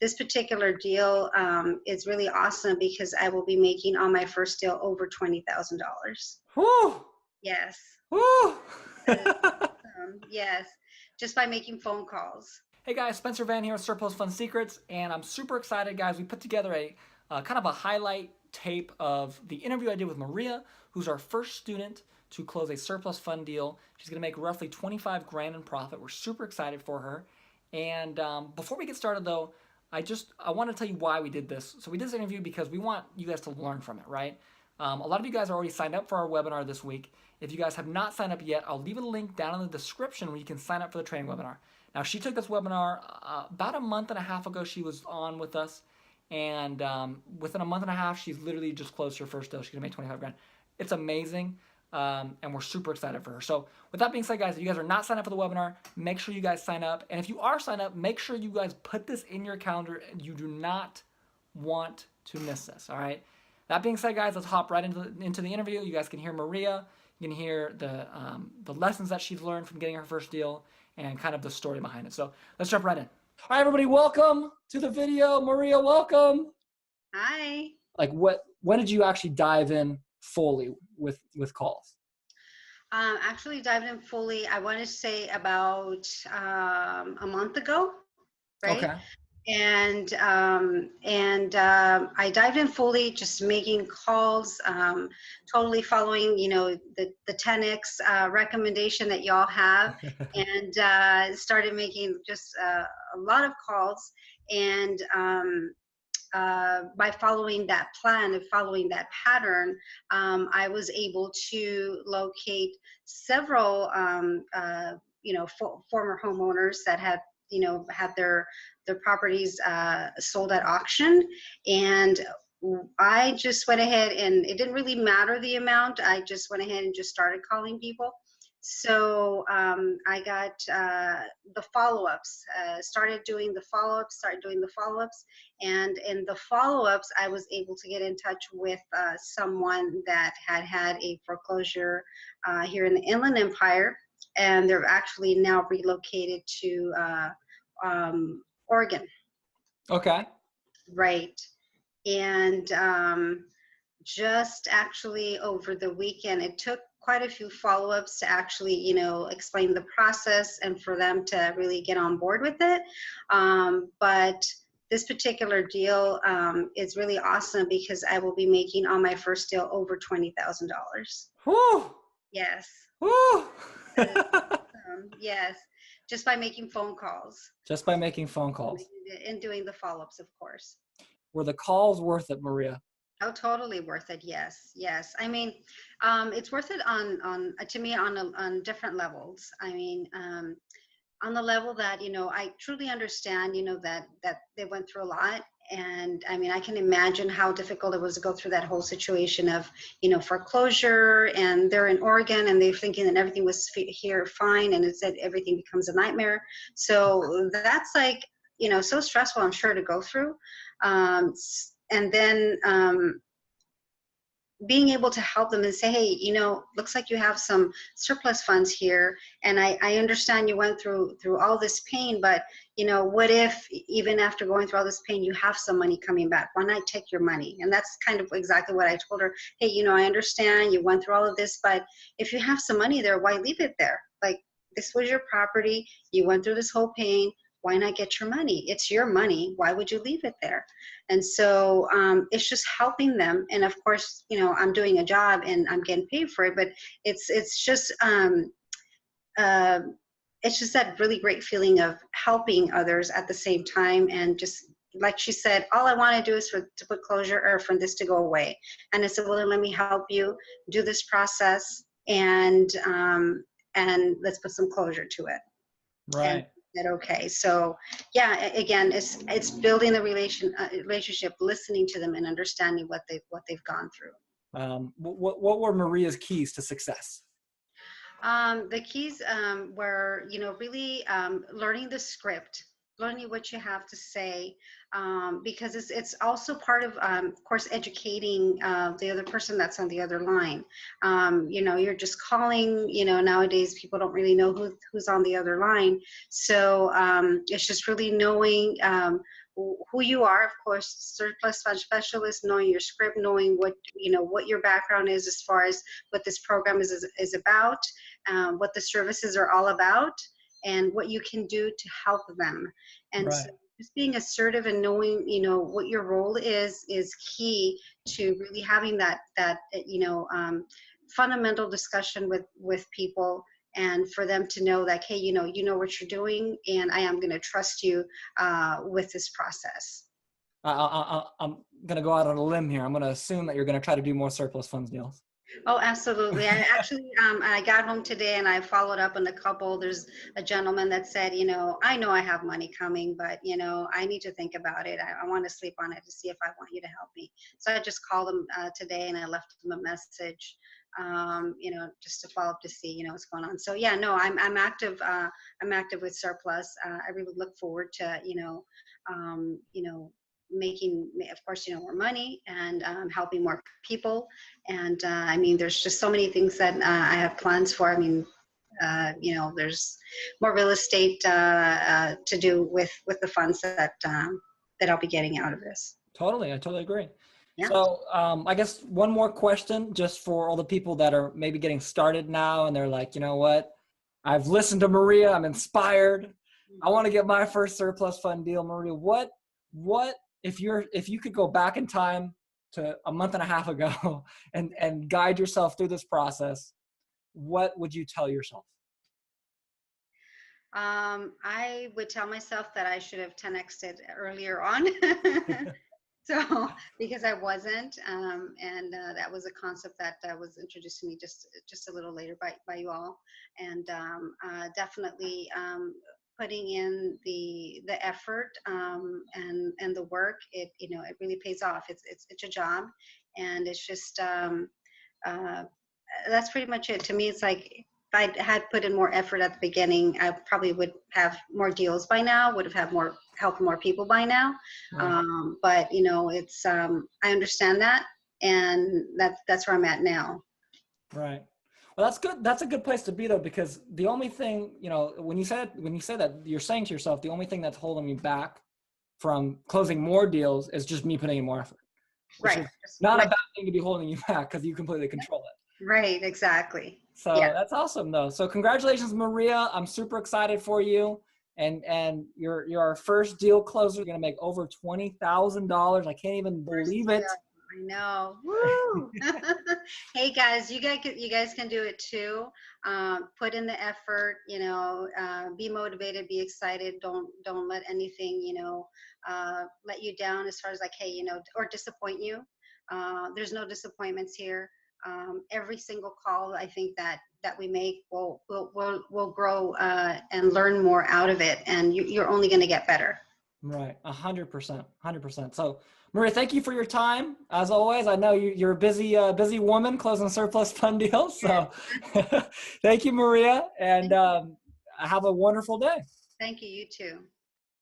this particular deal is really awesome because I will be making on my first deal over $20,000. Woo! Yes. Woo! Yes, just by making phone calls. Hey guys, Spencer Van here with Surplus Fund Secrets, and I'm super excited, guys. We put together a kind of a highlight tape of the interview I did with Maria, who's our first student to close a surplus fund deal. She's going to make roughly 25 grand in profit. We're super excited for her. And before we get started, though, I want to tell you why we did this. So we did this interview because we want you guys to learn from it, right? A lot of you guys are already signed up for our webinar this week. If you guys have not signed up yet, I'll leave a link down in the description where you can sign up for the training webinar. Now, she took this webinar about a month and a half ago. She was on with us, and within a month and a half, she's literally just closed her first deal. She's gonna make 25 grand. It's amazing, and we're super excited for her. So with that being said, guys, if you guys are not signed up for the webinar, make sure you guys sign up. And if you are signed up, make sure you guys put this in your calendar. You do not want to miss this, all right? That being said, guys, let's hop right into the interview. You guys can hear Maria. You can hear the lessons that she's learned from getting her first deal and kind of the story behind it. So let's jump right in. All right, everybody, welcome to the video. Maria, welcome. Hi. Like, when did you actually dive in fully with calls? Actually dived in fully, I want to say about a month ago, right? Okay. And I dived in fully, just making calls, totally following, the 10x recommendation that y'all have, and started making just a lot of calls. And by following that plan and following that pattern, I was able to locate several, former homeowners that had their properties sold at auction. And I just went ahead, and it didn't really matter the amount. I just went ahead and just started calling people. So I got the follow-ups, started doing the follow-ups, and in the follow-ups, I was able to get in touch with someone that had a foreclosure here in the Inland Empire, and they're actually now relocated to Oregon. Okay. Right. And just actually over the weekend, it took quite a few follow-ups to actually, explain the process and for them to really get on board with it. But this particular deal is really awesome because I will be making on my first deal over $20,000. Woo! Yes. Woo! Yes. Just by making phone calls. Just by making phone calls. And doing the follow-ups, of course. Were the calls worth it, Maria? Oh, totally worth it. Yes, yes. I mean, it's worth it to me on different levels. I mean, on the level that I truly understand, that they went through a lot, and I mean, I can imagine how difficult it was to go through that whole situation of foreclosure, and they're in Oregon, and they're thinking that everything was here fine, and it said everything becomes a nightmare. So that's like so stressful, I'm sure, to go through. And then being able to help them and say, hey, looks like you have some surplus funds here, and I understand you went through all this pain, but what if even after going through all this pain, you have some money coming back? Why not take your money? And that's kind of exactly what I told her. Hey, I understand you went through all of this, but if you have some money there, why leave it there? Like, this was your property. You went through this whole pain. Why not get your money? It's your money. Why would you leave it there? And so it's just helping them. And of course, I'm doing a job and I'm getting paid for it, but it's just that really great feeling of helping others at the same time. And just like she said, all I want to do is to put closure, or for this to go away. And I said, well, then let me help you do this process, and let's put some closure to it. Right. Okay, so yeah, again, it's building the relationship, listening to them, and understanding what they've gone through. What were Maria's keys to success? The keys were, really learning the script, learning what you have to say, because it's also part of course, educating the other person that's on the other line. You're just calling, nowadays people don't really know who's on the other line. So it's just really knowing who you are, of course, surplus fund specialist, knowing your script, knowing what, what your background is as far as what this program is about, what the services are all about, and what you can do to help them. And Right. so just being assertive and knowing, what your role is key to really having that fundamental discussion with people, and for them to know that, hey, you know what you're doing, and I am going to trust you with this process. I'm going to go out on a limb here. I'm going to assume that you're going to try to do more surplus funds deals. Oh, absolutely. I actually, I got home today and I followed up on a couple. There's a gentleman that said, I know I have money coming, but, I need to think about it. I want to sleep on it to see if I want you to help me. So I just called him today and I left him a message, just to follow up to see, what's going on. So yeah, no, I'm active. I'm active with surplus. I really look forward to, making, of course, more money, and helping more people. And I mean, there's just so many things that I have plans for. I mean, there's more real estate to do with the funds that I'll be getting out of this. Totally. I totally agree. Yeah. So I guess one more question, just for all the people that are maybe getting started now and they're like, you know what, I've listened to Maria, I'm inspired, I want to get my first surplus fund deal. Maria, what if you could go back in time to a month and a half ago and guide yourself through this process, what would you tell yourself? I would tell myself that I should have 10x'd it earlier on. So, because I wasn't, and that was a concept that was introduced to me just a little later by you all, and definitely putting in the effort, and the work. It really pays off. It's a job, and it's just that's pretty much it. To me, it's like, if I had put in more effort at the beginning, I probably would have more deals by now, would have had more helped more people by now. Right. But it's I understand that, and that's where I'm at now. Right. Well, that's good. That's a good place to be, though, because the only thing, when you say that, you're saying to yourself, the only thing that's holding me back from closing more deals is just me putting in more effort. Right. Not a bad thing to be holding you back, because you completely control it. Right. Exactly. So yeah. That's awesome, though. So congratulations, Maria. I'm super excited for you. And you're our first deal closer. You're going to make over $20,000. I can't even believe it. I know. Woo! Hey guys, you guys can do it too. Put in the effort. Be motivated. Be excited. Don't let anything let you down, as far as like, hey, or disappoint you. There's no disappointments here. Every single call, I think that we make will grow and learn more out of it, and you're only going to get better. Right, 100%. So, Maria, thank you for your time. As always, I know you're a busy woman closing surplus fund deals. So, thank you, Maria, and have a wonderful day. Thank you. You too.